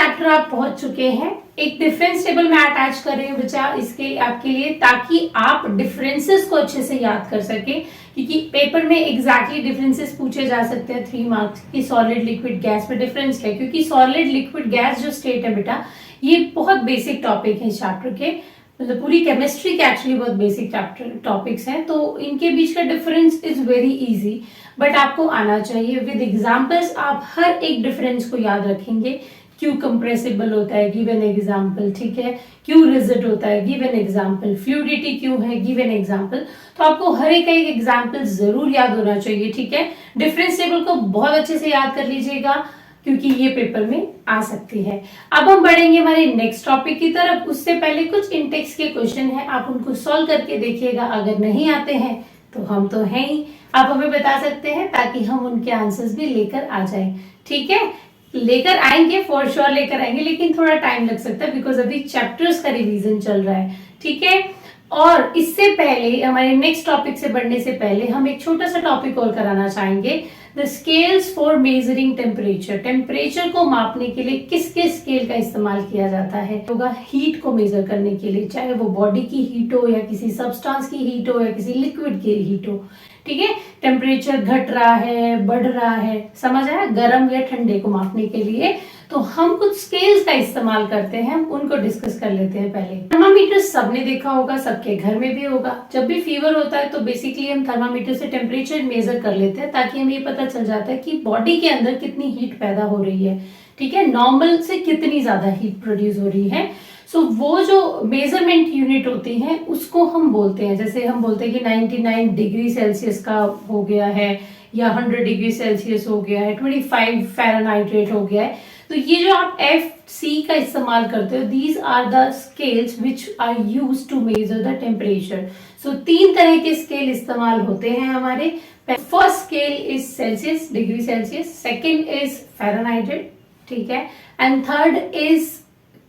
Chapter आप पहुंच चुके हैं। एक डिफरेंस टेबल में अटैच कर रही हूँ बच्चा इसके आपके लिए, ताकि आप डिफरेंसेस को अच्छे से याद कर सके, क्योंकि पेपर में एग्जैक्टली डिफरेंसेस पूछे जा सकते हैं 3 मार्क्स की। सॉलिड लिक्विड गैस में डिफरेंस क्या है, क्योंकि सॉलिड लिक्विड गैस जो स्टेट है बेटा, ये बहुत बेसिक टॉपिक है चैप्टर के, मतलब पूरी केमिस्ट्री के एक्चुअली बहुत बेसिक टॉपिक्स हैं, तो इनके बीच का difference is very easy, but आपको आना चाहिए विद एग्जांपल्स। आप हर एक डिफरेंस को याद रखेंगे। क्यों कंप्रेसिबल होता है, गिव एन एग्जांपल, ठीक है। क्यों रिजिड होता है, गिव एन एग्जांपल। फ्लूइडिटी क्यों है, गिव एन एग्जांपल। तो आपको हर एक एग्जांपल जरूर याद होना चाहिए, ठीक है। डिफरेंस टेबल को बहुत अच्छे से याद कर लीजिएगा, क्योंकि ये पेपर में आ सकती है। अब हम बढ़ेंगे हमारे नेक्स्ट टॉपिक की तरफ। उससे पहले कुछ इंटेक्स के क्वेश्चन है, आप उनको सॉल्व करके देखिएगा। अगर नहीं आते हैं तो हम तो हैं ही, आप हमें बता सकते हैं, ताकि हम उनके आंसर्स भी लेकर आ जाएं, ठीक है। लेकर आएंगे, फॉर श्योर लेकर आएंगे, लेकिन थोड़ा टाइम लग सकता है, बिकॉज अभी चैप्टर्स का रिवीजन चल रहा है, ठीक है। और इससे पहले, हमारे नेक्स्ट टॉपिक से बढ़ने से पहले, हम एक छोटा सा टॉपिक और कराना चाहेंगे, the scales for measuring temperature. Temperature को मापने के लिए किस किस स्केल का इस्तेमाल किया जाता है। होगा हीट को मेजर करने के लिए, चाहे वो बॉडी की हीट हो, या किसी सब्सटेंस की हीट हो, या किसी लिक्विड की हीट हो, ठीक है। टेम्परेचर घट रहा है, बढ़ रहा है, समझ आया, गर्म या ठंडे को मापने के लिए तो हम कुछ स्केल्स का इस्तेमाल करते हैं, उनको डिस्कस कर लेते हैं। पहले थर्मामीटर सबने देखा होगा, सबके घर में भी होगा। जब भी फीवर होता है तो बेसिकली हम थर्मामीटर से टेम्परेचर मेजर कर लेते हैं, ताकि हमें ये पता चल जाता है कि बॉडी के अंदर कितनी हीट पैदा हो रही है, ठीक है, नॉर्मल से कितनी ज्यादा हीट प्रोड्यूस हो रही है। सो वो जो मेजरमेंट यूनिट होती है उसको हम बोलते हैं, जैसे हम बोलते हैं कि 99 डिग्री सेल्सियस का हो गया है, या 100 डिग्री सेल्सियस हो गया है, 25 फ़ारेनहाइट हो गया है। तो ये जो आप FC का इस्तेमाल करते हो, these are the scales which are used to measure the temperature. So 3 तरह के स्केल इस्तेमाल होते हैं हमारे। First scale is Celsius, degree Celsius, second is Fahrenheit, ठीक है, and third is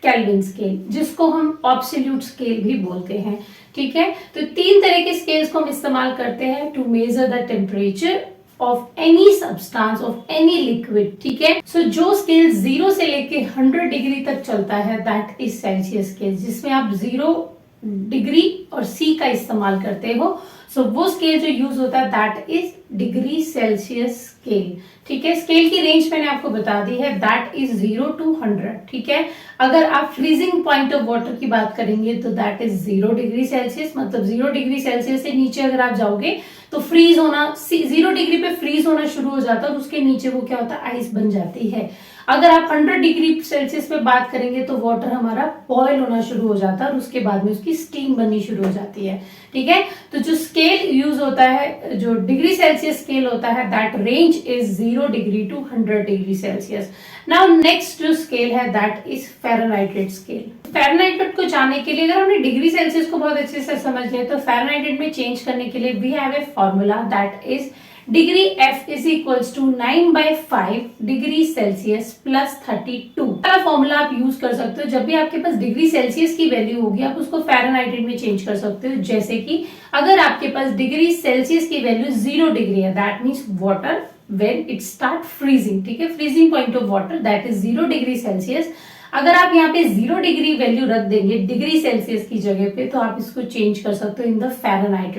Kelvin scale, जिसको हम एब्सोल्यूट स्केल भी बोलते हैं, ठीक है। तो 3 तरह के स्केल्स को हम इस्तेमाल करते हैं to measure the temperature of any substance, of any liquid, ठीक है। सो जो स्केल 0 से लेके 100 डिग्री तक चलता है, दैट इज सेल्सियस स्केल, जिसमें आप 0 डिग्री और C का इस्तेमाल करते हो। सो वो स्केल जो यूज होता है, that is degree Celsius scale, ठीक है। स्केल की रेंज मैंने आपको बता दी है, दैट इज 0 to 100, ठीक है। अगर आप फ्रीजिंग पॉइंट ऑफ वाटर की बात करेंगे तो दैट इज 0 डिग्री सेल्सियस, मतलब 0 डिग्री सेल्सियस से नीचे अगर आप जाओगे तो फ्रीज होना, 0 डिग्री पे फ्रीज होना शुरू हो जाता है, और उसके नीचे वो क्या होता है, आइस बन जाती है। अगर आप 100 डिग्री सेल्सियस पे बात करेंगे तो वाटर हमारा बॉयल होना शुरू हो जाता है, और उसके बाद में उसकी स्टीम बननी शुरू हो जाती है, ठीक है। तो जो स्केल यूज होता है, जो डिग्री सेल्सियस स्केल होता है, that range is 0 degree to 100 degree Celsius. Now next जो स्केल है, that is Fahrenheit scale. Fahrenheit को जानने के लिए, अगर हमने डिग्री सेल्सियस को बहुत अच्छे से समझ लिया, तो फ़ारेनहाइट में चेंज करने के लिए we have a formula, that is degree F is equals to 9/5 degree Celsius plus 32 का फॉर्मूला आप यूज कर सकते हो। जब भी आपके पास डिग्री सेल्सियस की वैल्यू होगी, आप उसको फ़ारेनहाइट में चेंज कर सकते हो। जैसे कि अगर आपके पास डिग्री सेल्सियस की वैल्यू 0 डिग्री है, that means water when it start freezing, ठीक है, freezing point of water that is 0 degree Celsius. अगर आप यहाँ पे 0 डिग्री वैल्यू रख देंगे डिग्री सेल्सियस की जगह पे, तो आप इसको चेंज कर सकते हो in the Fahrenheit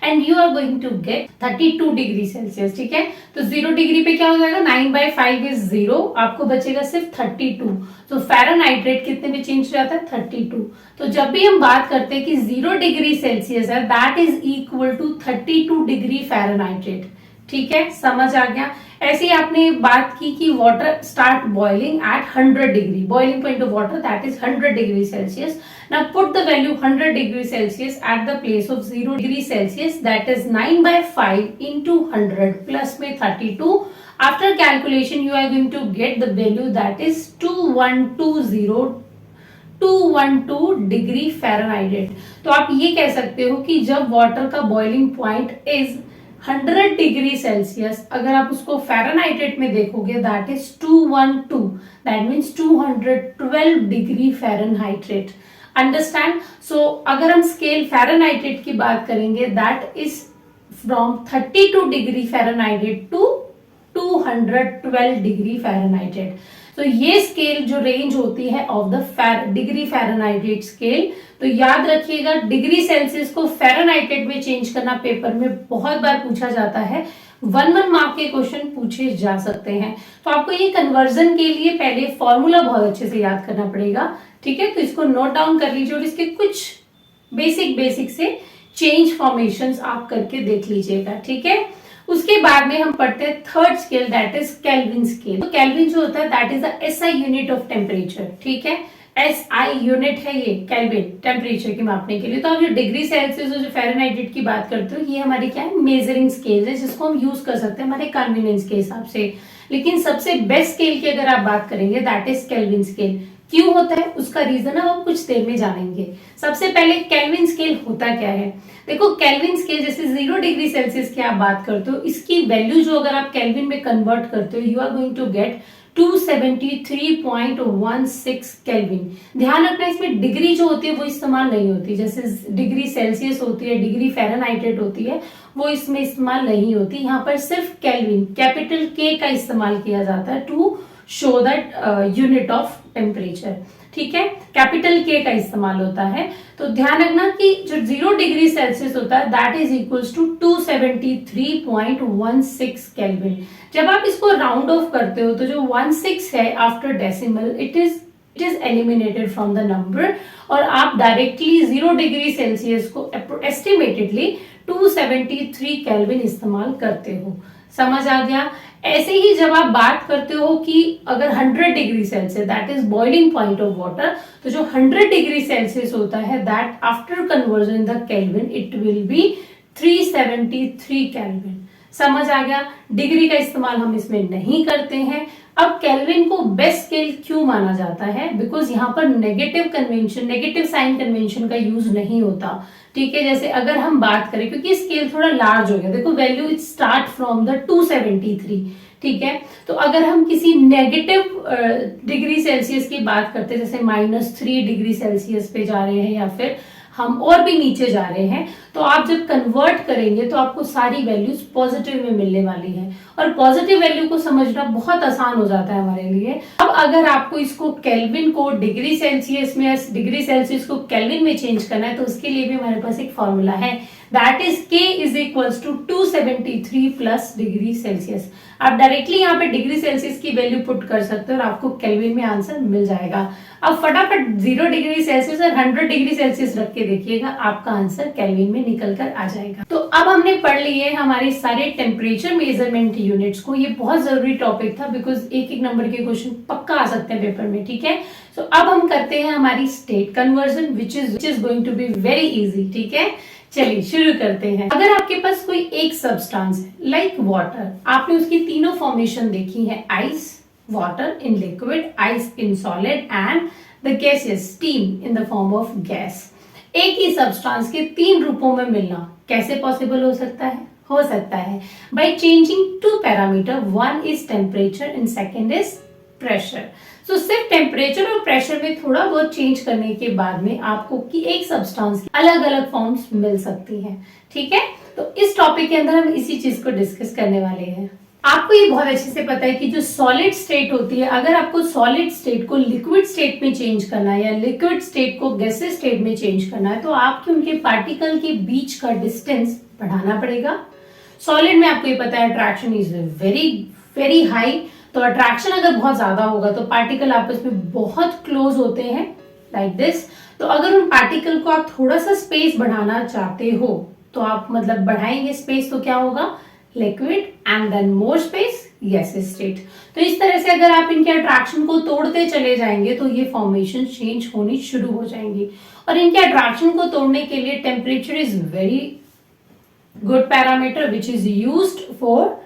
and you are going to get 32 degree Celsius, ठीक है। तो 0 डिग्री पे क्या हो जाएगा, 9/5 इज 0, आपको बचेगा सिर्फ 32। तो फ़ारेनहाइट कितने में चेंज हो जाता है, 32। तो जब भी हम बात करते हैं कि 0 डिग्री सेल्सियस है, that is equal to 32 degree Fahrenheit, ठीक है, समझ आ गया। ऐसे ही आपने बात की कि water start boiling at 100 degree, boiling point of water that is 100 degree Celsius. Now put the value 100 degree Celsius at the place of 0 degree Celsius, that is 9/5 into 100 plus में 32। After calculation you are going to get the value that is 212 degree Fahrenheit. तो आप ये कह सकते हो कि जब water का boiling point is 100 degree Celsius, अगर आप उसको फ़ारेनहाइट में देखोगे, that is 212, that means 212 degree Fahrenheit. Understand. So अगर हम स्केल फ़ारेनहाइट की बात करेंगे, that is from 32 degree Fahrenheit to 212 degree Fahrenheit. तो ये स्केल जो रेंज होती है of the degree Fahrenheit scale, तो याद रखिएगा डिग्री सेल्सियस को फ़ारेनहाइट में चेंज करना पेपर में बहुत बार पूछा जाता है, 1 मार्क के क्वेश्चन पूछे जा सकते हैं। तो आपको ये कन्वर्जन के लिए पहले फॉर्मूला बहुत अच्छे से याद करना पड़ेगा, ठीक है। तो इसको नोट डाउन कर लीजिए और इसके कुछ बेसिक से चेंज फॉर्मेशंस आप करके देख लीजिएगा, ठीक है। उसके बाद में हम पढ़ते हैं third scale, that is Kelvin scale. तो केल्विन जो होता है that is the SI unit of temperature, ठीक है। एसआई यूनिट है ये केल्विन, टेम्परेचर की मापने के लिए। तो आप जो डिग्री सेल्सियस और जो फ़ारेनहाइट की बात करते हो, ये हमारे क्या है, मेजरिंग स्केल है, जिसको हम यूज कर सकते हैं हमारे कन्वीनियंस के हिसाब से। लेकिन सबसे बेस्ट स्केल की अगर आप बात करेंगे दैट इज केल्विन स्केल। क्यों होता है उसका रीजन अब हम कुछ देर में जानेंगे। सबसे पहले केल्विन स्केल होता क्या है। देखो केल्विन स्केल जैसे 0 डिग्री सेल्सियस की आप बात करते हो, इसकी वैल्यू जो अगर आप केल्विन में कन्वर्ट करते हो, you are going to get 273.16 Kelvin. ध्यान रखना इसमें डिग्री जो होती है वो इस्तेमाल नहीं होती, जैसे डिग्री सेल्सियस होती है, डिग्री फ़ारेनहाइट होती है, वो इसमें इस्तेमाल नहीं होती। यहाँ पर सिर्फ केल्विन कैपिटल के का इस्तेमाल किया जाता है to show that unit of temperature, ठीक है। कैपिटल के का इस्तेमाल होता है। तो ध्यान रखना कि जो 0 डिग्री सेल्सियस होता है that is equals to 273.16 Kelvin. जब आप इसको राउंड ऑफ करते हो तो जो 16 है after decimal it is eliminated from the number, और आप डायरेक्टली 0 डिग्री सेल्सियस को एस्टिमेटेडली 273 केल्विन इस्तेमाल करते हो। समझ आ गया। ऐसे ही जब आप बात करते हो कि अगर 100 degree Celsius that is boiling point of water, तो जो 100 डिग्री सेल्सियस होता है that after conversion the kelvin it will be 373 kelvin. समझ आ गया। डिग्री का इस्तेमाल हम इसमें नहीं करते हैं। अब केल्विन को बेस्ट स्केल क्यों माना जाता है, बिकॉज यहाँ पर नेगेटिव साइन कन्वेंशन का यूज नहीं होता, ठीक है। जैसे अगर हम बात करें, क्योंकि स्केल थोड़ा लार्ज हो गया, देखो value it start from the 273, ठीक है। तो अगर हम किसी नेगेटिव डिग्री सेल्सियस की बात करते हैं, जैसे -3 डिग्री सेल्सियस पे जा रहे हैं या फिर हम और भी नीचे जा रहे हैं, तो आप जब कन्वर्ट करेंगे तो आपको सारी वैल्यूज पॉजिटिव में मिलने वाली है, और पॉजिटिव वैल्यू को समझना बहुत आसान हो जाता है हमारे लिए। अब अगर आपको इसको केल्विन को डिग्री सेल्सियस में, डिग्री सेल्सियस को केल्विन में चेंज करना है, तो उसके लिए भी हमारे पास एक फॉर्मूला है, that is K is equals to 273 plus degree Celsius. आप डायरेक्टली यहाँ पे डिग्री सेल्सियस की वैल्यू पुट कर सकते हो और आपको केल्विन में आंसर मिल जाएगा। अब फटाफट 0 डिग्री सेल्सियस और 100 डिग्री सेल्सियस रख के देखिएगा, आपका आंसर केल्विन में निकल कर आ जाएगा। तो अब हमने पढ़ लिए हमारे सारे टेम्परेचर मेजरमेंट यूनिट्स को। ये बहुत जरूरी टॉपिक था, बिकॉज एक नंबर के क्वेश्चन पक्का आ सकते हैं पेपर में, ठीक है। तो अब हम करते हैं हमारी state conversion which is going to be very easy, ठीक है। चलिए शुरू करते हैं। अगर आपके पास कोई एक सब्सटेंस है लाइक वाटर, आपने उसकी तीनों फॉर्मेशन देखी है, ice, water in liquid, ice in solid and the gases steam in the form of gas. एक ही सब्सटेंस के 3 रूपों में मिलना कैसे पॉसिबल हो सकता है? हो सकता है by changing 2 parameter, one is temperature and second is pressure. तो सिर्फ टेम्परेचर और प्रेशर में थोड़ा बहुत चेंज करने के बाद में आपको कि एक सब्सटेंस की अलग अलग फॉर्म्स मिल सकती हैं, ठीक है। तो इस टॉपिक के अंदर हम इसी चीज को डिस्कस करने वाले हैं। आपको ये बहुत अच्छे से पता है कि जो सॉलिड स्टेट होती है, अगर आपको सॉलिड स्टेट को लिक्विड स्टेट में चेंज करना है या लिक्विड स्टेट को गैसेस स्टेट में चेंज करना है, तो आपके उनके पार्टिकल के बीच का डिस्टेंस बढ़ाना पड़ेगा। सॉलिड में आपको ये पता है attraction is very very high, तो अट्रैक्शन अगर बहुत ज्यादा होगा तो पार्टिकल आपस में बहुत क्लोज होते हैं लाइक दिस। तो अगर उन पार्टिकल को आप थोड़ा सा स्पेस बढ़ाना चाहते हो तो आप मतलब बढ़ाएंगे स्पेस, तो क्या होगा? Liquid and then more space gases state. तो इस तरह से अगर आप इनके अट्रैक्शन को तोड़ते चले जाएंगे तो ये फॉर्मेशन चेंज होनी शुरू हो जाएंगी। और इनके अट्रैक्शन को तोड़ने के लिए temperature is very good parameter which is used for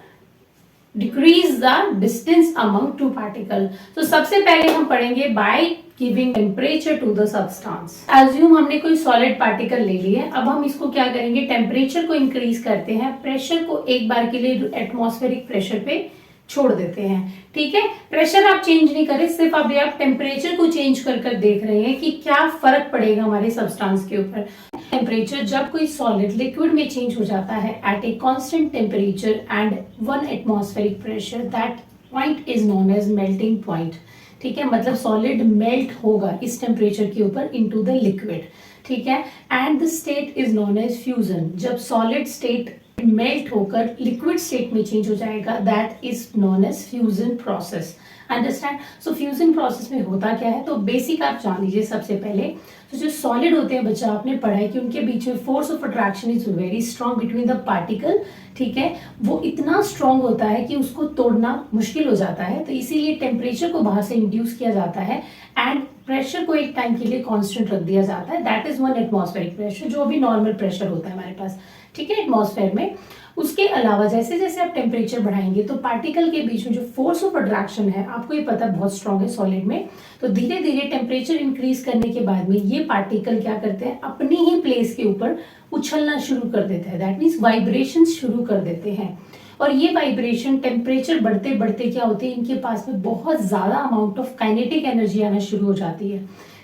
decrease the distance among 2 particle. तो सबसे पहले हम पढ़ेंगे by giving temperature to the substance. Assume हमने कोई सॉलिड पार्टिकल ले लिया, अब हम इसको क्या करेंगे? टेम्परेचर को इंक्रीज करते हैं, प्रेशर को एक बार के लिए एटमॉस्फेरिक प्रेशर पे छोड़ देते हैं, ठीक है। प्रेशर आप चेंज नहीं करें, सिर्फ अभी आप टेम्परेचर को चेंज कर देख रहे हैं कि क्या फर्क पड़ेगा हमारे सब्सटेंस के ऊपर। टेम्परेचर जब कोई सॉलिड लिक्विड में चेंज हो जाता है at a constant temperature and 1 atmospheric pressure, that point is known as melting point. ठीक है, मतलब सॉलिड मेल्ट होगा इस टेम्परेचर के ऊपर इनटू द लिक्विड। ठीक है, and the state is known as fusion. जब सॉलिड स्टेट मेल्ट होकर लिक्विड स्टेट में चेंज हो जाएगा, that is known as fusion process. Understand? So fusion process में होता क्या है, तो बेसिक आप जान लीजिए। सबसे पहले तो जो सॉलिड होते हैं, बच्चा आपने पढ़ा है कि उनके बीच में force of attraction is very strong between the particle. ठीक है, वो इतना स्ट्रॉन्ग होता है कि उसको तोड़ना मुश्किल हो जाता है, तो इसीलिए टेम्परेचर को बाहर से इंड्यूस किया जाता है एंड प्रेशर को एक टाइम के लिए कांस्टेंट रख दिया जाता है, दैट इज 1 एटमॉस्फेरिक प्रेशर, जो अभी नॉर्मल प्रेशर होता है हमारे पास। ठीक है, एटमॉस्फेयर में। उसके अलावा जैसे जैसे आप टेम्परेचर बढ़ाएंगे तो पार्टिकल के बीच में जो फोर्स ऑफ अट्रैक्शन है, आपको ये पता है बहुत स्ट्रॉन्ग है सॉलिड में, तो धीरे धीरे टेम्परेचर इंक्रीज करने के बाद में ये पार्टिकल क्या करते हैं, अपनी ही प्लेस के ऊपर उछलना शुरू कर देते हैं, दैट मीन्स वाइब्रेशन शुरू कर देते हैं। और ये वाइब्रेशन टेम्परेचर बढ़ते बढ़ते क्या होती है, इनके पास में बहुत ज्यादा अमाउंट ऑफ काइनेटिक एनर्जी आना शुरू हो जाती है।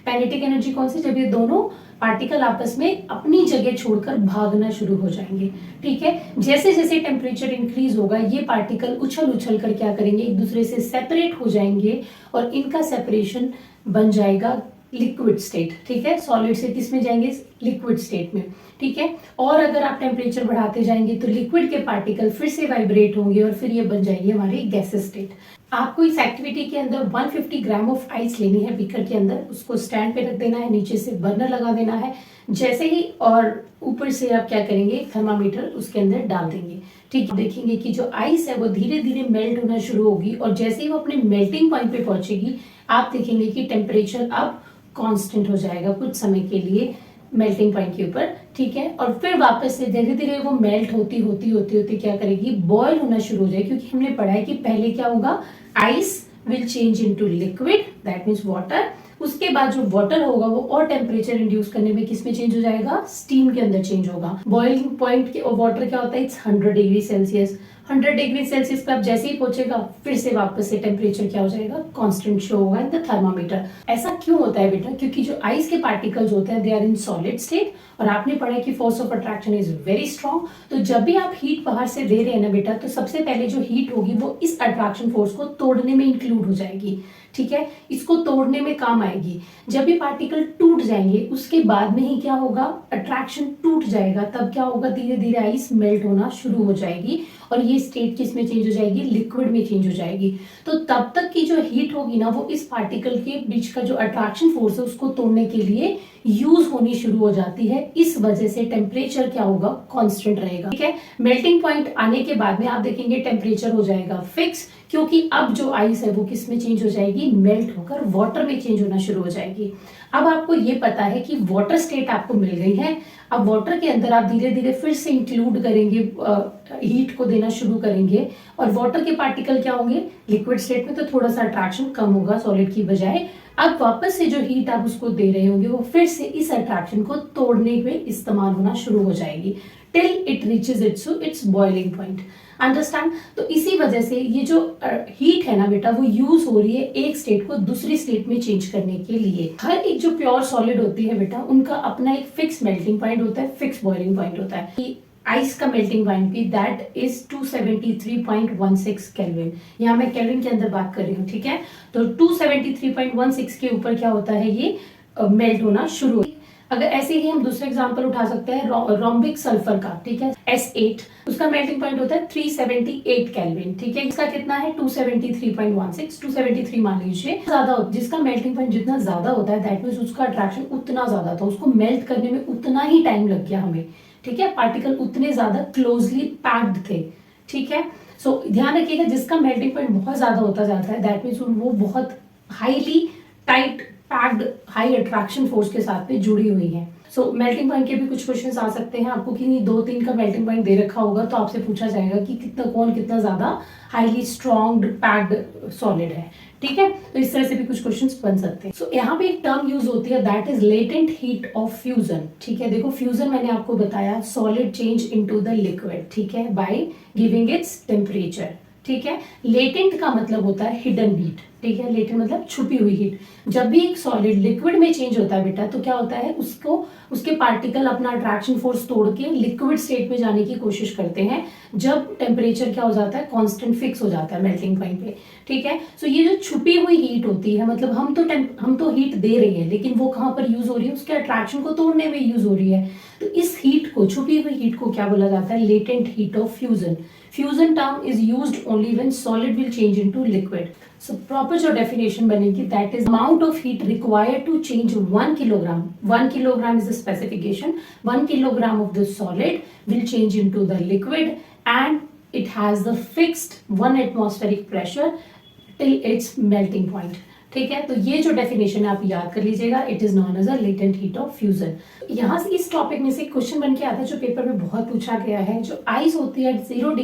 काइनेटिक एनर्जी कौन सी, जब ये दोनों पार्टिकल आपस में अपनी जगह छोड़कर भागना शुरू हो जाएंगे। ठीक है, जैसे जैसे टेम्परेचर इंक्रीज होगा ये पार्टिकल उछल उछल कर क्या करेंगे, एक दूसरे से सेपरेट हो जाएंगे और इनका सेपरेशन बन जाएगा लिक्विड स्टेट। ठीक है, सॉलिड से किस में जाएंगे, लिक्विड स्टेट में। ठीक है, और अगर आप टेम्परेचर बढ़ाते जाएंगे तो लिक्विड के पार्टिकल फिर से वाइब्रेट होंगे और फिर ये बन जाएगी हमारी गैसेस स्टेट। आपको इस एक्टिविटी के अंदर 150 ग्राम ऑफ आइस लेनी है बीकर के अंदर, उसको स्टैंड पे रख देना है, नीचे से बर्नर लगा देना है जैसे ही, और ऊपर से आप क्या करेंगे, थर्मामीटर उसके अंदर डाल देंगे। ठीक है, देखेंगे कि जो आइस है वो धीरे धीरे मेल्ट होना शुरू होगी और जैसे ही वो अपने मेल्टिंग पॉइंट पे पहुंचेगी, आप देखेंगे कि टेम्परेचर अब कांस्टेंट हो जाएगा कुछ समय के लिए मेल्टिंग पॉइंट के ऊपर। ठीक है, और फिर वापस से धीरे धीरे वो मेल्ट होती होती होती होती क्या करेगी, बॉयल होना शुरू हो जाएगी, क्योंकि हमने पढ़ा है कि पहले क्या होगा, ice will change into liquid, that means water. उसके बाद जो वाटर होगा वो और टेम्परेचर इंड्यूस करने में किस में चेंज हो जाएगा, स्टीम के अंदर चेंज होगा। बॉइलिंग पॉइंट के वाटर क्या होता है, it's 100 degree Celsius. 100 degree Celsius पे अब जैसे ही पहुंचेगा फिर से वापस से टेम्परेचर क्या हो जाएगा, कांस्टेंट शो होगा इन द थर्मामीटर। ऐसा क्यों होता है बेटा, क्योंकि जो आइस के पार्टिकल्स होते हैं they are in solid state और आपने पढ़ा है कि force of attraction is very strong. तो जब भी आप हीट बाहर से दे रहे हैं ना बेटा, तो सबसे पहले जो हीट होगी वो इस अट्रैक्शन फोर्स को तोड़ने में इंक्लूड हो जाएगी। ठीक है, इसको तोड़ने में काम आएगी। जब भी पार्टिकल टूट जाएंगे उसके बाद में ही क्या होगा, अट्रैक्शन टूट जाएगा, तब क्या होगा, धीरे धीरे आइस मेल्ट होना शुरू हो जाएगी और ये स्टेट किस में चेंज हो जाएगी, लिक्विड में चेंज हो जाएगी। तो तब तक की जो हीट होगी ना वो इस पार्टिकल के बीच का जो अट्रैक्शन फोर्स है उसको तोड़ने के लिए यूज होनी शुरू हो जाती है। इस वजह से टेम्परेचर क्या होगा, कांस्टेंट रहेगा। ठीक है, मेल्टिंग पॉइंट आने के बाद में आप देखेंगे टेम्परेचर हो जाएगा फिक्स, क्योंकि अब जो आइस है वो किस में चेंज हो जाएगी, मेल्ट होकर वाटर में चेंज होना शुरू हो जाएगी। अब आपको ये पता है कि वाटर स्टेट आपको मिल गई है। अब वाटर के अंदर आप धीरे धीरे फिर से इंक्लूड करेंगे, हीट को देना शुरू करेंगे और वाटर के पार्टिकल क्या होंगे, लिक्विड स्टेट में, तो थोड़ा सा अट्रैक्शन कम होगा सॉलिड की बजाय। अब वापस से जो हीट आप उसको दे रहे होंगे वो फिर से इस अट्रैक्शन को तोड़ने में इस्तेमाल होना शुरू हो जाएगी till it reaches it's boiling point. Understand? तो इसी वजह से ये जो हीट है ना बेटा वो यूज हो रही है एक स्टेट को दूसरी स्टेट में चेंज करने के लिए। हर एक जो प्योर सॉलिड होती है बेटा उनका अपना एक फिक्स मेल्टिंग पॉइंट होता है, फिक्स बॉइलिंग पॉइंट होता है। आइस का मेल्टिंग पॉइंट भी दैट इज 273.16 केल्विन। यहाँ मैं केल्विन के अंदर बात कर रही हूँ। ठीक है, तो 273.16 के ऊपर क्या होता है, ये मेल्ट होना शुरू। अगर ऐसे ही हम दूसरा एग्जांपल उठा सकते हैं रोम्बिक सल्फर का। ठीक है, S8, उसका मेल्टिंग पॉइंट होता है 378 केल्विन। ठीक है, इसका कितना है 273.16, 273 मान लीजिए। ज्यादा जिसका मेल्टिंग पॉइंट जितना ज्यादा होता है दैट मींस उसका अट्रैक्शन उतना ज्यादा था, उसको मेल्ट करने में उतना ही टाइम लग गया हमें। ठीक है, पार्टिकल उतने ज्यादा क्लोजली पैक्ड थे। ठीक है, सो ध्यान रखिएगा जिसका मेल्टिंग पॉइंट बहुत ज्यादा होता जाता है दैट मीन्स वो बहुत highly tight packed high attraction force के साथ में जुड़ी हुई है। सो मेल्टिंग पॉइंट के भी कुछ क्वेश्चंस आ सकते हैं आपको कि 2-3 का मेल्टिंग पॉइंट दे रखा होगा तो आपसे पूछा जाएगा कि कितना ज्यादा हाईली स्ट्रॉन्ग पैक्ड सॉलिड है। ठीक है, तो इस तरह से भी कुछ क्वेश्चंस बन सकते हैं। सो यहाँ पे एक टर्म यूज होती है that is latent heat of fusion. ठीक है, देखो फ्यूजन मैंने आपको बताया solid change into the liquid. ठीक है, बाय गिविंग इट्स टेम्परेचर। ठीक है, लेटेंट का मतलब होता है हिडन हीट। ठीक है, लेटेंट मतलब छुपी हुई हीट। जब भी एक सॉलिड लिक्विड में चेंज होता है बेटा, तो क्या होता है, उसको उसके पार्टिकल अपना अट्रैक्शन फोर्स तोड़ के लिक्विड स्टेट में जाने की कोशिश करते हैं, जब टेम्परेचर क्या हो जाता है, कांस्टेंट फिक्स हो जाता है मेल्टिंग पॉइंट पे। ठीक है, सो ये जो छुपी हुई हीट होती है, मतलब हम तो हीट दे रहे हैं, लेकिन वो कहाँ पर यूज हो रही है, उसके अट्रैक्शन को तोड़ने में यूज हो रही है। तो इस हीट को, छुपी हुई हीट को क्या बोला जाता है, latent heat of fusion. Fusion term is used only when solid will change into liquid. So proper जो डेफिनेशन बनेगी, that is amount of heat required to change 1 kilogram, 1 kilogram is the specification, 1 kilogram of the solid will change into the liquid and it has the fixed 1 atmospheric pressure till its melting point। ठीक है, तो ये जो definition है आप याद कर लीजिएगा, it is known as a latent heat of fusion. यहाँ से इस टॉपिक में से क्वेश्चन बन के आता है जो पेपर में बहुत पूछा गया है, जो आइस होती है 0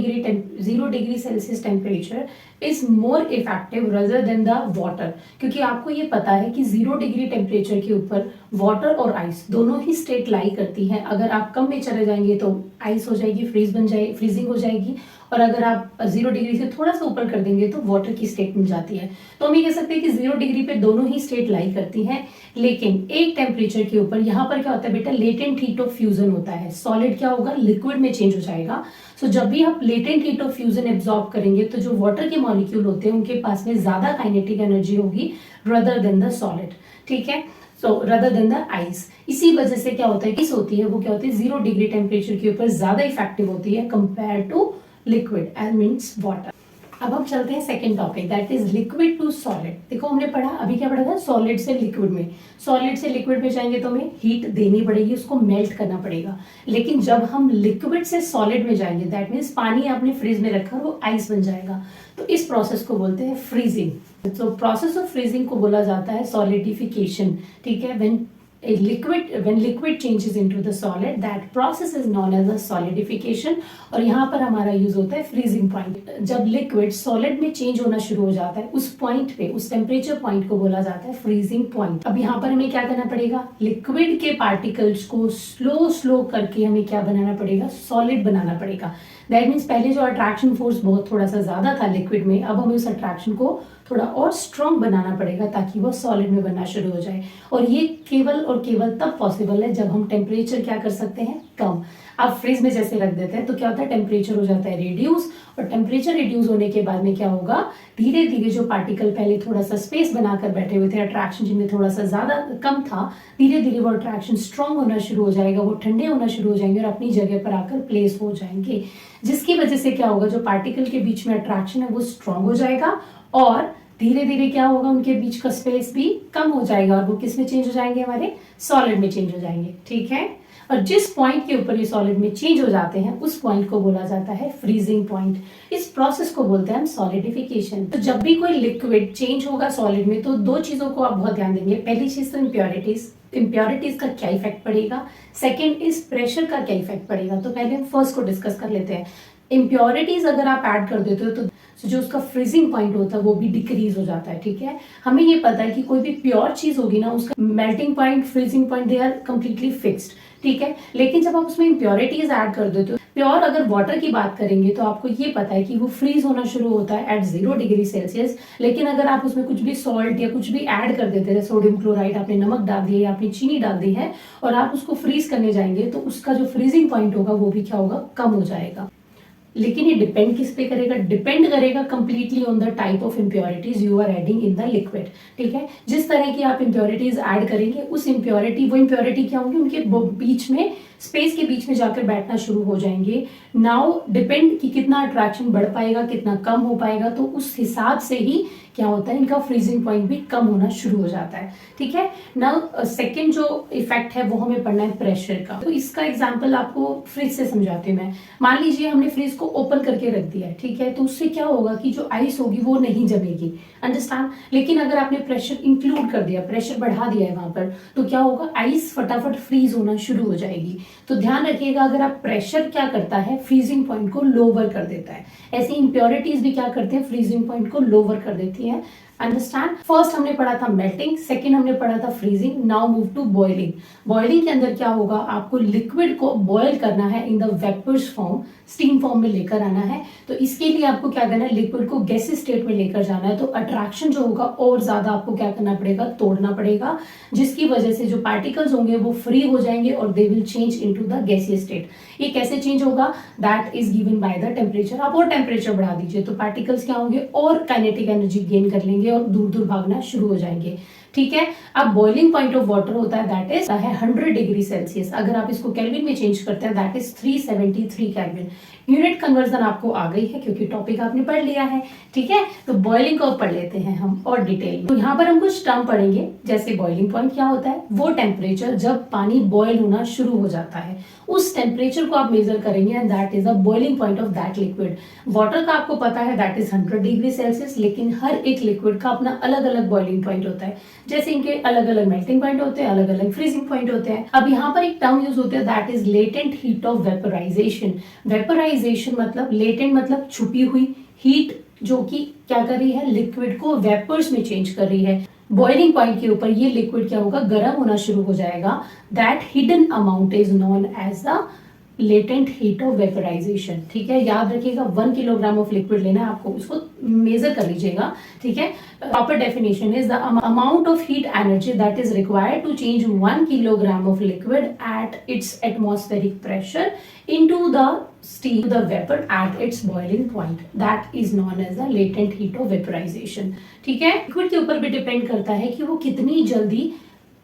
degree Celsius temperature is more effective rather than the water. क्योंकि आपको ये पता है कि 0 डिग्री टेम्परेचर के ऊपर वाटर और आइस दोनों ही स्टेट लाई करती हैं। अगर आप कम में चले जाएंगे तो आइस हो जाएगी, फ्रीजिंग हो जाएगी, और अगर आप 0 डिग्री से थोड़ा सा ऊपर कर देंगे तो वाटर की स्टेट मिल जाती है। तो हम ये कह सकते हैं कि 0 डिग्री पे दोनों ही स्टेट लाई करती हैं, लेकिन एक टेम्परेचर के ऊपर यहाँ पर क्या होता है बेटा, लेटेंट हीट ऑफ फ्यूजन होता है। सॉलिड क्या होगा, लिक्विड में चेंज हो जाएगा। सो जब भी आप latent heat of fusion absorb करेंगे, तो जो वाटर के मॉलिक्यूल होते हैं उनके पास में ज्यादा काइनेटिक एनर्जी होगी रदर देन द सॉलिड। ठीक है, सो रदर देन द आइस। इसी वजह से क्या होता है, किस होती है वो, क्या होती है, 0 डिग्री टेम्परेचर के ऊपर ज्यादा इफेक्टिव होती है compare to liquid and means water. अब हम चलते हैं second topic, that is liquid to solid. देखो हमने पढ़ा, अभी क्या पढ़ा था, सॉलिड से लिक्विड में। सॉलिड से लिक्विड में जाएंगे तो हमें हीट देनी पड़ेगी, उसको मेल्ट करना पड़ेगा। लेकिन जब हम लिक्विड से सॉलिड में जाएंगे, दैट मीन्स पानी आपने फ्रीज में रखा वो आइस बन जाएगा। तो इस प्रोसेस को बोलते हैं फ्रीजिंग। तो प्रोसेस ऑफ फ्रीजिंग को बोला जाता है सॉलिडिफिकेशन। ठीक है, when liquid changes into the solid, that process is known as a solidification। और यहाँ पर हमारा यूज होता है फ्रीजिंग पॉइंट। जब लिक्विड सॉलिड में चेंज होना शुरू हो जाता है, उस पॉइंट पे, उस टेम्परेचर पॉइंट को बोला जाता है फ्रीजिंग पॉइंट। अब यहाँ पर हमें क्या करना पड़ेगा, लिक्विड के पार्टिकल्स को स्लो करके हमें क्या बनाना पड़ेगा, सॉलिड बनाना पड़ेगा। दैट मीन्स पहले जो अट्रैक्शन फोर्स बहुत थोड़ा सा ज्यादा था लिक्विड में, अब हमें उस अट्रैक्शन को थोड़ा और स्ट्रॉन्ग बनाना पड़ेगा ताकि वो सॉलिड में बनना शुरू हो जाए। और ये केवल और केवल तब पॉसिबल है जब हम टेम्परेचर क्या कर सकते हैं, कम। अब फ्रीज में जैसे रख देते हैं तो क्या होता है, टेम्परेचर हो जाता है रिड्यूस, और टेम्परेचर रिड्यूस होने के बाद में क्या होगा, धीरे धीरे जो पार्टिकल पहले थोड़ा सा स्पेस बनाकर बैठे हुए थे, अट्रैक्शन जिनमें थोड़ा सा ज्यादा कम था, धीरे धीरे वो अट्रैक्शन स्ट्रॉन्ग होना शुरू हो जाएगा, वो ठंडे होना शुरू हो जाएंगे और अपनी जगह पर आकर प्लेस हो जाएंगे। जिसकी वजह से क्या होगा, जो पार्टिकल के बीच में अट्रैक्शन है वो स्ट्रॉन्ग हो जाएगा, और धीरे धीरे क्या होगा, उनके बीच का स्पेस भी कम हो जाएगा, और वो किस में चेंज हो जाएंगे, हमारे सॉलिड में चेंज हो जाएंगे। ठीक है, और जिस पॉइंट के ऊपर ये सॉलिड में चेंज हो जाते हैं, उस पॉइंट को बोला जाता है फ्रीजिंग पॉइंट। इस प्रोसेस को बोलते हैं हम सॉलिडिफिकेशन। तो जब भी कोई लिक्विड चेंज होगा सॉलिड में, तो दो चीजों को आप बहुत ध्यान देंगे। पहली चीज तो इम्प्योरिटीज का क्या इफेक्ट पड़ेगा, सेकेंड इज प्रेशर का क्या इफेक्ट पड़ेगा। तो पहले हम फर्स्ट को डिस्कस कर लेते हैं। इम्प्योरिटीज अगर आप ऐड कर देते हो तो जो उसका फ्रीजिंग पॉइंट होता है वो भी डिक्रीज हो जाता है। ठीक है, हमें ये पता है कि कोई भी प्योर चीज होगी ना, उसका melting point, freezing point, they are completely fixed. ठीक है, लेकिन जब आप उसमें इम्प्योरिटीज ऐड कर देते हो, प्योर अगर वाटर की बात करेंगे तो आपको ये पता है कि वो फ्रीज होना शुरू होता है एट 0 डिग्री सेल्सियस। लेकिन अगर आप उसमें कुछ भी सॉल्ट या कुछ भी ऐड कर देते हैं, सोडियम क्लोराइड, आपने नमक डाल दिया या आपने चीनी डाल दी है, और आप उसको फ्रीज करने जाएंगे, तो उसका जो फ्रीजिंग पॉइंट होगा वो भी क्या होगा, कम हो जाएगा। लेकिन ये डिपेंड किस पे करेगा, डिपेंड करेगा completely on the type of impurities you are adding in the liquid. ठीक है, जिस तरह की आप इम्प्योरिटीज ऐड करेंगे, उस वो इम्प्योरिटी क्या होंगी, उनके बीच में, स्पेस के बीच में जाकर बैठना शुरू हो जाएंगे। नाउ डिपेंड कि कितना अट्रैक्शन बढ़ पाएगा, कितना कम हो पाएगा, तो उस हिसाब से ही क्या होता है, इनका फ्रीजिंग पॉइंट भी कम होना शुरू हो जाता है। ठीक है, नाउ सेकेंड जो इफेक्ट है वो हमें पढ़ना है प्रेशर का। तो इसका एग्जांपल आपको फ्रिज से समझाती हूँ मैं। मान लीजिए हमने फ्रिज को ओपन करके रख दिया है, ठीक है, तो उससे क्या होगा कि जो आइस होगी वो नहीं जमेगी, अंडरस्टैंड। लेकिन अगर आपने प्रेशर इंक्लूड कर दिया, प्रेशर बढ़ा दिया है वहां पर, तो क्या होगा, आइस फटाफट फ्रीज होना शुरू हो जाएगी। तो ध्यान रखिएगा, अगर आप प्रेशर क्या करता है, फ्रीजिंग पॉइंट को लोअर कर देता है, ऐसी इंप्योरिटीज भी क्या करते हैं, फ्रीजिंग पॉइंट को लोअर कर देती है। अंडरस्टैंड। फर्स्ट हमने पढ़ा था मेल्टिंग, सेकंड हमने पढ़ा था freezing, now move to boiling. Boiling के अंदर क्या होगा, आपको लिक्विड को बॉयल करना है in the vapours form, steam form में लेकर आना है। तो इसके लिए आपको क्या करना है, लिक्विड को गैसी स्टेट में लेकर जाना है। तो अट्रैक्शन जो होगा और ज्यादा आपको क्या करना पड़ेगा, तोड़ना पड़ेगा, जिसकी वजह से जो पार्टिकल्स होंगे वो फ्री हो जाएंगे और they will change into the गैसीय स्टेट। ये कैसे चेंज होगा, that is given by the temperature. आप और टेम्परेचर बढ़ा दीजिए तो पार्टिकल्स क्या होंगे, और काइनेटिक एनर्जी गेन कर लेंगे और दूर दूर भागना शुरू हो जाएंगे। ठीक है। अब बॉइलिंग पॉइंट ऑफ वाटर होता है दैट इज है 100 डिग्री सेल्सियस। अगर आप इसको केल्विन में चेंज करते हैं that is 373 kelvin. Unit conversion आपको आ गई है क्योंकि टॉपिक आपने पढ़ लिया है। ठीक है, तो बॉइलिंग को पढ़ लेते हैं हम और डिटेल। तो यहाँ पर हम कुछ टर्म पढ़ेंगे, जैसे बॉइलिंग पॉइंट क्या होता है, वो टेम्परेचर जब पानी बॉयल होना शुरू हो जाता है उस टेम्परेचर को आप मेजर करेंगे and that is the boiling point of that liquid. Water का आपको पता है दैट इज 100 डिग्री सेल्सियस, लेकिन हर एक लिक्विड का अपना अलग अलग बॉइलिंग पॉइंट होता है। जैसे इनके अलग अलग मेल्टिंग पॉइंट होते हैं, अलग अलग फ्रीजिंग पॉइंट होते हैं। अब यहाँ पर एक टर्म यूज होता है that is latent heat of vaporisation. Vaporisation मतलब लेटेंट मतलब छुपी हुई हीट, जो कि क्या कर रही है, लिक्विड को वेपर्स में चेंज कर रही है। बॉइलिंग पॉइंट के ऊपर ये लिक्विड क्या होगा, गर्म होना शुरू हो जाएगा। That hidden amount is known as the latent heat of vaporisation. ठीक है, याद रखिएगा 1 किलोग्राम ऑफ लिक्विड लेना है आपको, उसको मेजर कर लीजिएगा। ठीक है, proper definition is the amount of heat energy that is required to change 1 kilogram of liquid at its atmospheric pressure into the steam, the vapor at its boiling point, that is known as the latent heat of vaporization। ठीक है, liquid के ऊपर भी depend करता है कि वो कितनी जल्दी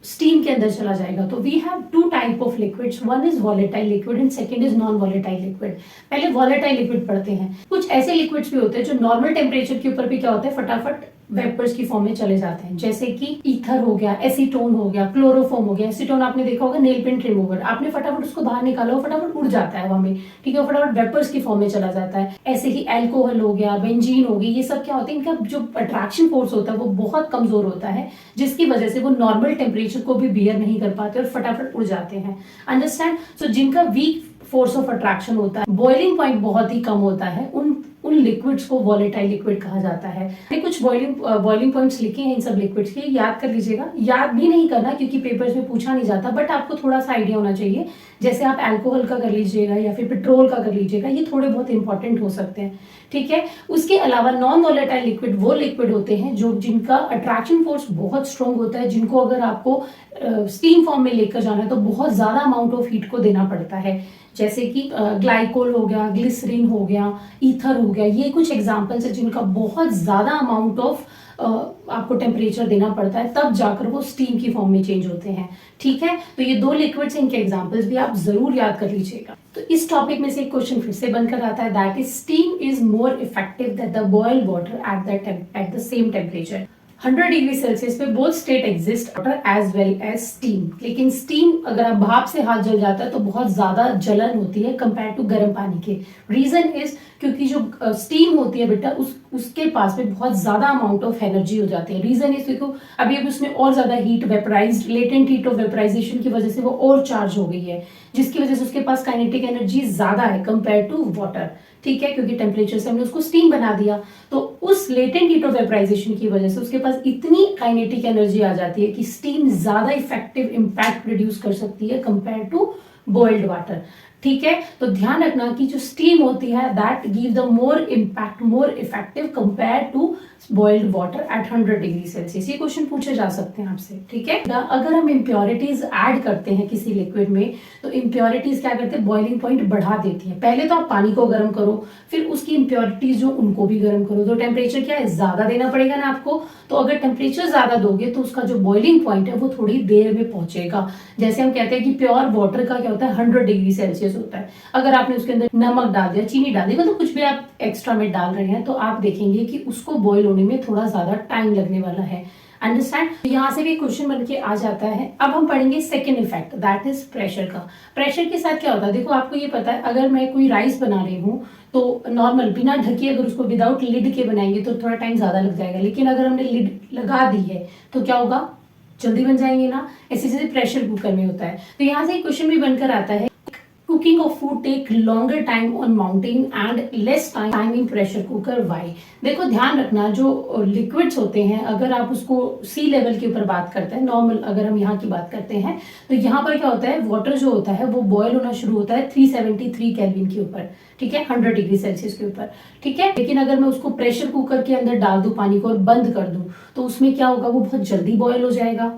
स्टीम के अंदर चला जाएगा। तो we have 2 type of liquids, one is volatile liquid and second is non volatile liquid. पहले वॉलेटाइल लिक्विड पढ़ते हैं। कुछ ऐसे लिक्विड्स भी होते हैं जो नॉर्मल टेम्परेचर के ऊपर भी क्या होता है, फटाफट वेपर्स की फॉर्म में चले जाते हैं, जैसे कि ईथर हो गया, एसीटोन हो गया, क्लोरोफॉर्म हो गया। एसीटोन आपने देखा होगा नेल पेंट रिमूवर, आपने फटाफट उसको बाहर निकाला हो, फटाफट उड़ जाता है हवा में। ठीक है, फटाफट वेपर्स की फॉर्म में चला जाता है। ऐसे ही एल्कोहल हो गया, बेंजीन हो गई, ये सब क्या होते हैं, इनका जो अट्रैक्शन फोर्स होता है वो बहुत कमजोर होता है, जिसकी वजह से वो नॉर्मल टेम्परेचर को भी बियर नहीं कर पाते और फटाफट उड़ जाते हैं। अंडरस्टैंड। सो जिनका वीक फोर्स ऑफ अट्रैक्शन होता है, बॉइलिंग पॉइंट बहुत ही कम होता है, उन लिक्विड्स को वॉलेटाइल लिक्विड कहा जाता है। मैंने कुछ बॉइलिंग पॉइंट्स लिखे हैं इन सब लिक्विड्स के, याद कर लीजिएगा। याद भी नहीं करना क्योंकि पेपर्स में पूछा नहीं जाता, बट आपको थोड़ा सा आइडिया होना चाहिए। जैसे आप अल्कोहल का कर लीजिएगा या फिर पेट्रोल का कर लीजिएगा, ये थोड़े बहुत इंपॉर्टेंट हो सकते हैं। ठीक है, उसके अलावा नॉन वॉलेटाइल लिक्विड वो लिक्विड होते हैं जो जिनका अट्रैक्शन फोर्स बहुत स्ट्रॉन्ग होता है, जिनको अगर आपको स्टीम फॉर्म में लेकर जाना है तो बहुत ज्यादा अमाउंट ऑफ हीट को देना पड़ता है। जैसे कि ग्लाइकोल हो गया, ग्लिसरीन हो गया, ईथर हो गया, ये कुछ एग्जांपल्स है जिनका बहुत ज्यादा अमाउंट ऑफ आपको टेम्परेचर देना पड़ता है, तब जाकर वो स्टीम की फॉर्म में चेंज होते हैं। ठीक है, तो ये 2 लिक्विड्स, इनके एग्जांपल्स भी आप जरूर याद कर लीजिएगा। तो इस टॉपिक में से एक क्वेश्चन फिर से बनकर आता है that is steam is more effective than the boiled water at the same temperature. 100 degree Celsius पे both state exist, water as well as steam. लेकिन स्टीम अगर आप भाप से हाथ जल जाता है तो बहुत ज्यादा जलन होती है कंपेयर टू गर्म पानी के। रीजन इज क्योंकि जो स्टीम होती है बेटा उसके पास में बहुत ज्यादा अमाउंट ऑफ एनर्जी हो जाती है। रीजन इज क्योंकि अभी उसमें और ज्यादा heat vaporized, latent heat of vaporization की वजह से वो और चार्ज हो गई है, जिसकी वजह से उसके पास काइनेटिक एनर्जी ज्यादा है कंपेयर टू वाटर। ठीक है, क्योंकि टेम्परेचर से हमने उसको स्टीम बना दिया, तो उस लेटेंट हीट ऑफ वेपराइजेशन की वजह से उसके पास इतनी काइनेटिक एनर्जी आ जाती है कि स्टीम ज्यादा इफेक्टिव इंपैक्ट प्रोड्यूस कर सकती है कंपेयर टू बॉइल्ड वाटर। ठीक है, तो ध्यान रखना कि जो स्टीम होती है that give the more impact, more effective compare to boiled water at 100 degree Celsius. ये क्वेश्चन पूछे जा सकते हैं आपसे। ठीक है, अगर हम इम्प्योरिटीज ऐड करते हैं किसी लिक्विड में तो इम्प्योरिटीज क्या करते हैं, बॉइलिंग पॉइंट बढ़ा देती है। पहले तो आप पानी को गर्म करो, फिर उसकी इम्प्योरिटीज जो उनको भी गर्म करो, तो टेम्परेचर क्या है, ज्यादा देना पड़ेगा ना आपको। तो अगर टेम्परेचर ज्यादा दोगे तो उसका जो बॉइलिंग पॉइंट है वो थोड़ी देर में पहुंचेगा। जैसे हम कहते हैं कि प्योर वाटर का क्या होता है, 100 डिग्री सेल्सियस होता है। अगर आपने उसके अंदर नमक डाल दिया, चीनी डाल दी, मतलब कुछ भी आप एक्स्ट्रा में डाल रहे हैं, तो आप देखेंगे कि उसको बॉईल होने में थोड़ा ज्यादा टाइम लगने वाला है। अंडरस्टैंड। यहाँ से भी क्वेश्चन बन के आ जाता है। अब हम पढ़ेंगे second effect that is pressure का। प्रेशर के साथ क्या होता है, देखो आपको ये पता है, अगर मैं कोई राइस बना रही हूँ तो नॉर्मल बिना ढके अगर उसको विदाउट लिड के बनाएंगे तो थोड़ा टाइम ज्यादा लग जाएगा, लेकिन अगर हमने लिड लगा दी है तो क्या होगा, जल्दी बन जाएंगे ना। ऐसे जैसे प्रेशर कुकर में होता है। तो यहाँ से एक क्वेश्चन भी बनकर आता है, cooking of food take longer time on mounting and less time in pressure cooker. Why? देखो ध्यान रखना, जो लिक्विड्स होते हैं अगर आप उसको सी लेवल के ऊपर बात करते हैं, नॉर्मल अगर हम यहाँ की बात करते हैं तो यहाँ पर क्या होता है, वाटर जो होता है वो बॉयल होना शुरू होता है 373 केल्विन के ऊपर, ठीक है, 100 डिग्री सेल्सियस के ऊपर, ठीक है। लेकिन अगर मैं उसको प्रेशर कुकर के अंदर डाल दूं पानी को और बंद कर दूं तो उसमें क्या होगा, वो बहुत जल्दी बॉयल हो जाएगा।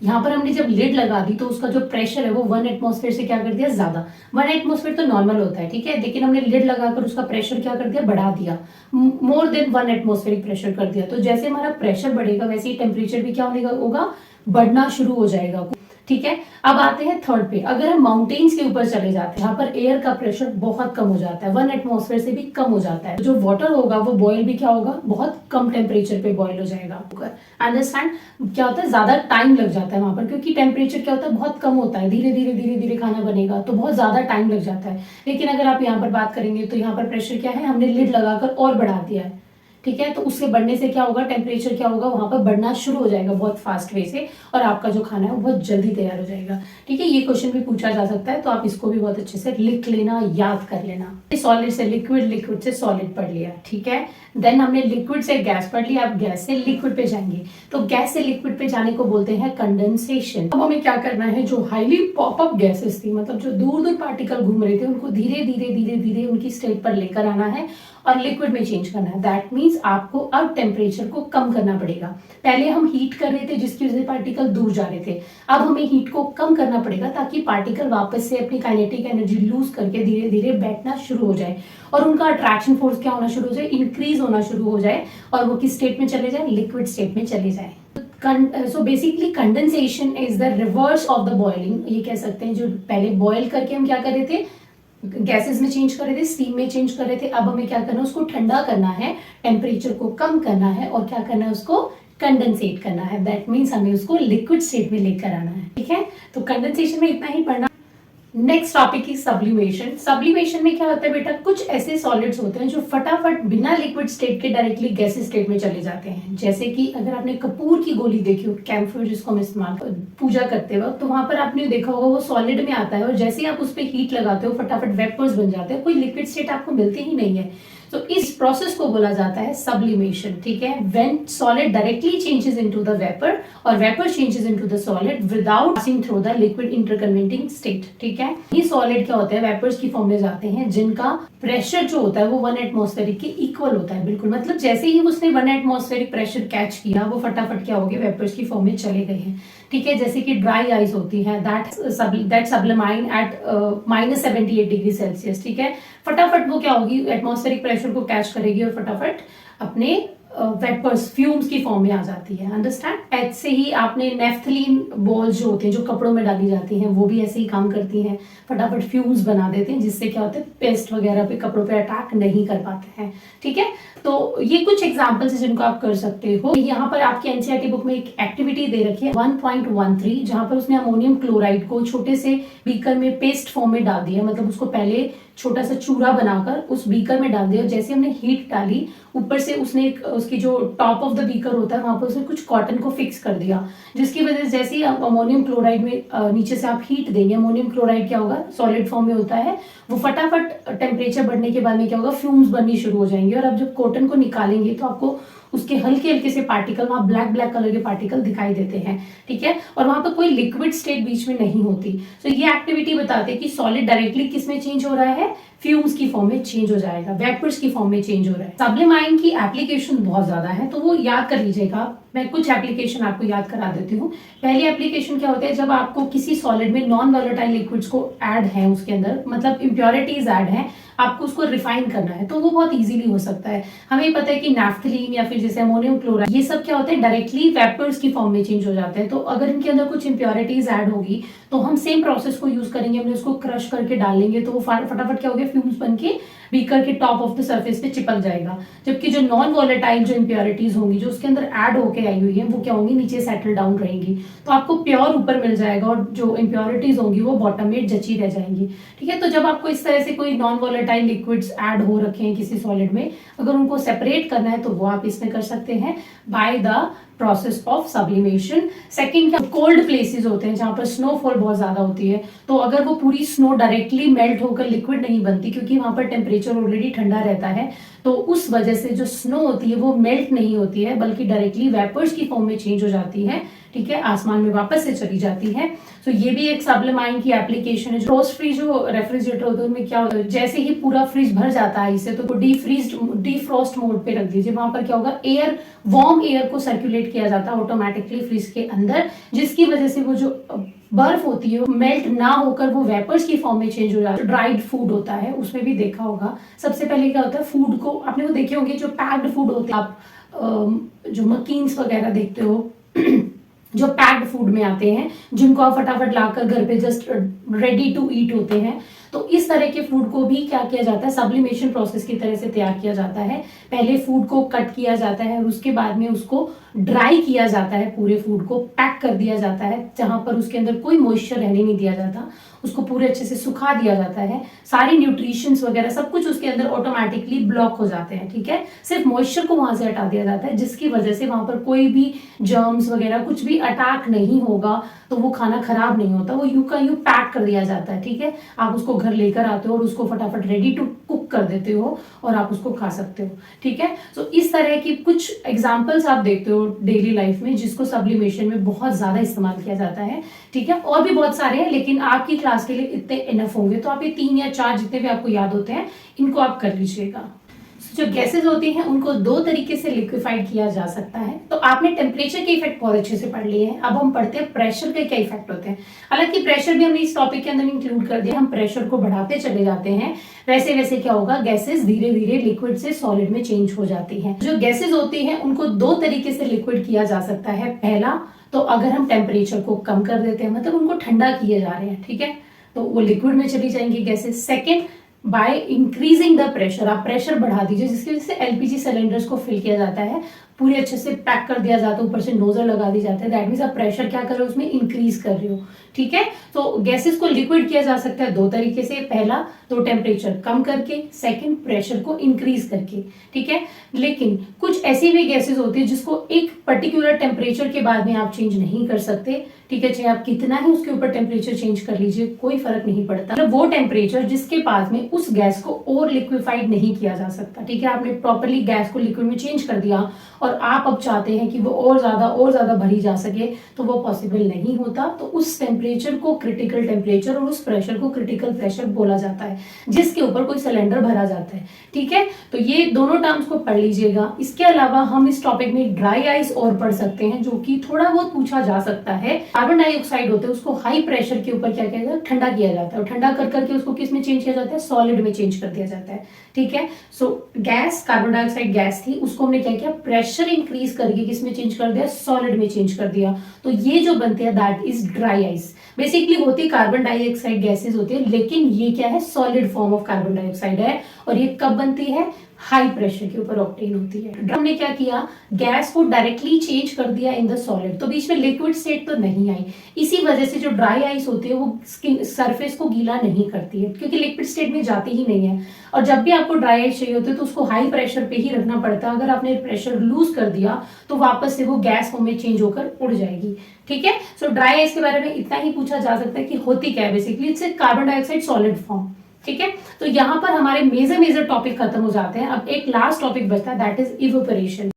यहाँ पर हमने जब लिड लगा दी तो उसका जो प्रेशर है वो 1 एटमॉस्फेयर से क्या कर दिया, ज्यादा। 1 एटमॉस्फेयर तो नॉर्मल होता है, ठीक है, लेकिन हमने लिड लगाकर उसका प्रेशर क्या कर दिया, बढ़ा दिया, मोर देन 1 एटमॉस्फेरिक प्रेशर कर दिया। तो जैसे हमारा प्रेशर बढ़ेगा वैसे ही टेम्परेचर भी क्या होगा, बढ़ना शुरू हो जाएगा, ठीक है। अब आते हैं थर्ड पे, अगर हम माउंटेन्स के ऊपर चले जाते हैं, यहाँ पर एयर का प्रेशर बहुत कम हो जाता है, 1 एटमॉस्फेयर से भी कम हो जाता है, जो वाटर होगा वो बॉयल भी क्या होगा, बहुत कम टेम्परेचर पे बॉयल हो जाएगा। अंडरस्टैंड? क्या होता है, ज्यादा टाइम लग जाता है वहां पर, क्योंकि टेम्परेचर क्या होता है, बहुत कम होता है, धीरे धीरे खाना बनेगा तो बहुत ज्यादा टाइम लग जाता है। लेकिन अगर आप यहाँ पर बात करेंगे तो यहाँ पर प्रेशर क्या है, हमने लिड लगाकर और बढ़ा दिया है, ठीक है, तो उससे बढ़ने से क्या होगा, टेम्परेचर क्या होगा, वहां पर बढ़ना शुरू हो जाएगा बहुत फास्ट वे से, और आपका जो खाना है वो बहुत जल्दी तैयार हो जाएगा, ठीक है। ये क्वेश्चन भी पूछा जा सकता है, तो आप इसको भी बहुत अच्छे से लिख लेना, याद कर लेना। सॉलिड से लिक्विड, लिक्विड से सॉलिड पढ़ लिया, ठीक है। देन हमने लिक्विड से गैस पढ़ लिया, अब गैस से लिक्विड पे जाएंगे। तो गैस से लिक्विड पे जाने को बोलते हैं कंडेंसेशन। अब हमें क्या करना है, जो हाईली पॉपअप गैसेस थी, मतलब जो दूर दूर पार्टिकल घूम रहे थे, उनको धीरे धीरे उनकी स्टेट पर लेकर आना है और लिक्विड में चेंज करना है। दैट मीन्स आपको अब टेम्परेचर को कम करना पड़ेगा। पहले हम हीट कर रहे थे जिसकी वजह से पार्टिकल दूर जा रहे थे, अब हमें हीट को कम करना पड़ेगा ताकि पार्टिकल वापस से अपनी काइनेटिक एनर्जी लूज करके धीरे धीरे बैठना शुरू हो जाए और उनका अट्रैक्शन फोर्स क्या होना शुरू हो जाए, इंक्रीज होना शुरू हो जाए, और वो किस स्टेट में चले जाए, लिक्विड स्टेट में चले जाए। So basically condensation is the reverse of the boiling. ये कह सकते हैं जो पहले बॉयल करके हम क्या कर रहे थे, गैसेस में चेंज कर रहे थे, स्टीम में चेंज कर रहे थे, अब हमें क्या करना है, उसको ठंडा करना है, टेम्परेचर को कम करना है और क्या करना है, उसको कंडेंसेट करना है। दैट मीन्स हमें उसको लिक्विड स्टेट में लेकर आना है, ठीक है। तो कंडेंसेशन में इतना ही पढ़ना। नेक्स्ट टॉपिक की सब्लिमेशन। सब्लिमेशन में क्या होता है बेटा, कुछ ऐसे सॉलिड्स होते हैं जो फटाफट बिना लिक्विड स्टेट के डायरेक्टली गैसी स्टेट में चले जाते हैं। जैसे कि अगर आपने कपूर की गोली देखी हो, कैम्फर जिसको हम इस्तेमाल पूजा करते वक्त, तो वहां पर आपने देखा होगा वो सॉलिड में आता है और जैसे ही आप उस पर हीट लगाते हो फटाफट वेपर्स बन जाते हैं, कोई लिक्विड स्टेट आपको मिलती ही नहीं है। तो इस प्रोसेस को बोला जाता है सब्लिमेशन, ठीक है। When solid directly changes into the vapour और vapour changes into the solid without passing through the liquid interconverting state, ठीक है। ये सॉलिड क्या होते हैं, वेपर्स की फॉर्म में जाते हैं जिनका प्रेशर जो होता है वो 1 एटमॉस्फेरिक के इक्वल होता है, बिल्कुल, मतलब जैसे ही उसने 1 एटमॉस्फेरिक प्रेशर कैच किया वो फटाफट क्या हो गए, वेपर्स की फॉर्म में चले गए हैं, ठीक है। जैसे कि ड्राई आइस होती है, दैट सब्लिमाइन एट -78 डिग्री सेल्सियस, ठीक है। फटाफट वो क्या होगी, एटमॉस्फेरिक प्रेशर को कैच करेगी और फटाफट अपने वेपर्स फ्यूम्स की फॉर्म में आ जाती है। अंडरस्टैंड? ऐसे ही आपने नेफ्थलीन बॉल्स जो होते हैं जो कपड़ों में डाली जाती हैं वो भी ऐसे ही काम करती हैं, फटाफट फ्यूम्स बना देते हैं जिससे क्या होता है, पेस्ट वगैरह पे कपड़ों पे अटैक नहीं कर पाते हैं, ठीक है। तो ये कुछ एग्जांपल्स हैं जिनको आप कर सकते हो। यहाँ पर आपकी एनसीईआरटी बुक में एक एक्टिविटी दे रखी है 1.13, जहां पर उसने अमोनियम क्लोराइड को छोटे से बीकर में पेस्ट फॉर्म में डाल दिया, मतलब उसको पहले छोटा सा चूरा बनाकर उस बीकर में डाल दिया। जैसे हमने हीट डाली, ऊपर से उसने उसकी जो टॉप ऑफ द बीकर होता है वहां पर उसने कुछ कॉटन को फिक्स कर दिया, जिसकी वजह से जैसे ही अमोनियम क्लोराइड में नीचे से आप हीट देंगे, अमोनियम क्लोराइड क्या होगा, सॉलिड फॉर्म में होता है, वो फटाफट टेम्परेचर बढ़ने के बाद में क्या होगा, फ्यूम्स बननी शुरू हो जाएंगे और अब जब कॉटन को निकालेंगे तो आपको उसके हल्के हल्के से पार्टिकल, वहां ब्लैक कलर के पार्टिकल दिखाई देते हैं, ठीक है, और वहां पर कोई लिक्विड स्टेट बीच में नहीं होती। तो ये एक्टिविटी बताते हैं कि सॉलिड डायरेक्टली किस में चेंज हो रहा है, फ्यूम्स की फॉर्म में चेंज हो जाएगा, वेपर्स की फॉर्म में चेंज हो रहा है। सब्लिमाइन की एप्लीकेशन बहुत ज्यादा है तो वो याद कर लीजिएगा, मैं कुछ एप्लीकेशन आपको याद करा देती हूँ। पहली एप्लीकेशन क्या होता है, जब आपको किसी सॉलिड में नॉन वॉलेटाइल लिक्विड्स को ऐड है, उसके अंदर मतलब इम्प्योरिटीज ऐड है, आपको उसको रिफाइन करना है तो वो बहुत इजीली हो सकता है। हमें पता है कि नैफ्थलीन या फिर जैसे अमोनियम क्लोराइड, ये सब क्या होते हैं, डायरेक्टली वेपर्स की फॉर्म में चेंज हो जाते हैं। तो अगर इनके अंदर कुछ इम्प्योरिटीज ऐड होगी तो हम सेम प्रोसेस को यूज करेंगे, हमने उसको क्रश करके डालेंगे तो वो फटाफट क्या हो गया, फ्यूम्स बन के बीकर के टॉप ऑफ द सरफेस पे चिपक जाएगा। जबकि जो नॉन वॉलेटाइल जो इम्प्योरिटीज होंगी जो उसके अंदर ऐड होके आई हुई है वो क्या होंगी, नीचे सेटल डाउन रहेंगी, तो आपको प्योर ऊपर मिल जाएगा और जो इम्प्योरिटीज होंगी वो बॉटम में जची रह जाएंगी, ठीक है। तो जब आपको इस तरह से कोई नॉन वॉलेटाइल लिक्विड्स ऐड हो रखे हैं किसी सॉलिड में, अगर उनको सेपरेट करना है तो वो आप इसमें कर सकते हैं by the process of sublimation. Second क्या, कोल्ड प्लेसेस होते हैं जहां पर स्नोफॉल बहुत ज्यादा होती है, तो अगर वो पूरी स्नो डायरेक्टली मेल्ट होकर लिक्विड नहीं बनती क्योंकि वहां पर टेम्परेचर ऑलरेडी ठंडा रहता है, तो उस वजह से जो स्नो होती है वो मेल्ट नहीं होती है बल्कि डायरेक्टली वेपर्स की फॉर्म में चेंज हो जाती है, ठीक है, आसमान में वापस से चली जाती है। तो ये भी एक सब्लिमाइन की एप्लीकेशन है। फ्रोस्ट फ्री जो रेफ्रिजरेटर होता है उनमें क्या होता है, जैसे ही पूरा फ्रिज भर जाता है इससे, तो डीफ्रॉस्ट मोड पे रख दीजिए। वहां पर क्या होगा, एयर, वार्म एयर को सर्कुलेट किया जाता है ऑटोमेटिकली फ्रिज के अंदर, जिसकी वजह से वो जो बर्फ होती है वो मेल्ट ना होकर वो वेपर्स की फॉर्म में चेंज हो जाता है। ड्राइड फूड होता है, उसमें भी देखा होगा, सबसे पहले क्या होता है, फूड को आपने वो देखे होंगे जो पैक्ड फूड होते हैं, आप जो मकीन्स वगैरह देखते हो जो पैक्ड फूड में आते हैं, जिनको आप फटाफट लाकर घर पे जस्ट रेडी टू ईट होते हैं, तो इस तरह के फूड को भी क्या किया जाता है, सब्लिमेशन प्रोसेस की तरह से तैयार किया जाता है। पहले फूड को कट किया जाता है और उसके बाद में उसको ड्राई किया जाता है, पूरे फूड को पैक कर दिया जाता है जहां पर उसके अंदर कोई मॉइस्चर रहने नहीं दिया जाता, उसको पूरे अच्छे से सुखा दिया जाता है, सारी न्यूट्रिशंस वगैरह सब कुछ उसके अंदर ऑटोमेटिकली ब्लॉक हो जाते हैं, ठीक है, सिर्फ मॉइस्चर को वहां से हटा दिया जाता है, जिसकी वजह से वहां पर कोई भी जर्म्स वगैरह कुछ भी अटैक नहीं होगा, तो वो खाना खराब नहीं होता, वो यूं का यूं पैक कर दिया जाता है, ठीक है। आप उसको घर लेकर आते हो और उसको फटाफट रेडी टू कुक कर देते हो और आप उसको खा सकते हो, ठीक है। तो इस तरह की कुछ एग्जांपल्स आप देखते हो डेली लाइफ में जिसको सब्लिमेशन में बहुत ज्यादा इस्तेमाल किया जाता है, ठीक है। और भी बहुत सारे हैं लेकिन आपकी क्लास के लिए इतने इनफ होंगे, तो आप ये 3 या 4 जितने भी आपको याद होते हैं इनको आप कर लीजिएगा। जो गैसेस होती हैं उनको 2 तरीके से लिक्विफाइड किया जा सकता है। तो आपने टेम्परेचर के इफेक्ट बहुत अच्छे से पढ़ लिए हैं, अब हम पढ़ते हैं प्रेशर के क्या इफेक्ट होते हैं। हालांकि प्रेशर भी हमने इस टॉपिक के अंदर इंक्लूड कर दिया, हम प्रेशर को बढ़ाते चले जाते हैं, वैसे वैसे क्या होगा, गैसेस धीरे धीरे लिक्विड से सॉलिड में चेंज हो जाती है। जो गैसेस होती है उनको 2 तरीके से लिक्विड किया जा सकता है। पहला, तो अगर हम टेम्परेचर को कम कर देते हैं, मतलब उनको ठंडा किए जा रहे हैं, ठीक है, तो वो लिक्विड में चली जाएंगी gases. Second, by increasing the pressure, आप प्रेशर बढ़ा दीजिए जिसकी वजह से एलपीजी सिलेंडर्स को फिल किया जाता है, पूरे अच्छे से पैक कर दिया जाता है, ऊपर से नोजल लगा दी जाता है, दैट मीन्स आप प्रेशर क्या कर रहे हो, उसमें इंक्रीज कर रहे हो, ठीक है। तो गैसेस को लिक्विड किया जा सकता है 2 तरीके से, पहला तो टेम्परेचर कम करके, सेकंड प्रेशर को इंक्रीज करके, ठीक है। लेकिन कुछ ऐसी भी गैसेस होती है जिसको एक पर्टिकुलर टेम्परेचर के बाद में आप चेंज नहीं कर सकते, ठीक है, चाहे आप कितना ही उसके ऊपर टेम्परेचर चेंज कर लीजिए कोई फर्क नहीं पड़ता, मतलब वो टेम्परेचर जिसके बाद में उस गैस को और लिक्विफाइड नहीं किया जा सकता, ठीक है। आपने प्रॉपर्ली गैस को लिक्विड में चेंज कर दिया और आप अब चाहते हैं कि वो और ज्यादा भरी जा सके, तो वो पॉसिबल नहीं होता। तो उस टेम्परेचर को क्रिटिकल टेम्परेचर और उस प्रेशर को क्रिटिकल प्रेशर बोला जाता है, जिसके ऊपर कोई सिलेंडर भरा जाता है, ठीक है। तो ये दोनों टर्म्स को पढ़ लीजिएगा। इसके अलावा हम इस टॉपिक में ड्राई आइस और पढ़ सकते हैं, जो कि थोड़ा बहुत पूछा जा सकता है। कार्बन डाइऑक्साइड होते हैं उसको हाई प्रेशर के ऊपर क्या किया जाता है, ठंडा किया जाता है, और ठंडा कर करके उसको किस में चेंज किया जाता है, सॉलिड में चेंज कर दिया जाता है, ठीक है। सो गैस, कार्बन डाइऑक्साइड गैस थी, उसको हमने क्या किया, प्रेशर इंक्रीज करके किस में चेंज कर दिया, सॉलिड में चेंज कर दिया, तो ये जो बनते हैं that is dry ice. Basically होती कार्बन डाइऑक्साइड गैसेस होती है, लेकिन ये क्या है, solid form of carbon dioxide है, और ये कब बनती है, हाई प्रेशर के ऊपर ऑब्टेन होती है। हमने क्या किया, गैस को डायरेक्टली चेंज कर दिया इन द सॉलिड, तो बीच में लिक्विड स्टेट तो नहीं आई, इसी वजह से जो ड्राई आइस होती है वो स्किन सरफेस को गीला नहीं करती है, क्योंकि लिक्विड स्टेट में जाती ही नहीं है। और जब भी आपको ड्राई आइस चाहिए होती है तो उसको हाई प्रेशर पे ही रखना पड़ता है, अगर आपने प्रेशर लूज कर दिया तो वापस से वो गैस फॉर्म में चेंज होकर उड़ जाएगी, ठीक है। सो ड्राई आइस के बारे में इतना ही पूछा जा सकता है कि होती क्या है, basically it's carbon dioxide solid form, ठीक है। तो यहाँ पर हमारे मेजर टॉपिक खत्म हो जाते हैं। अब एक लास्ट टॉपिक बचता है, दैट इज इवेपोरेशन।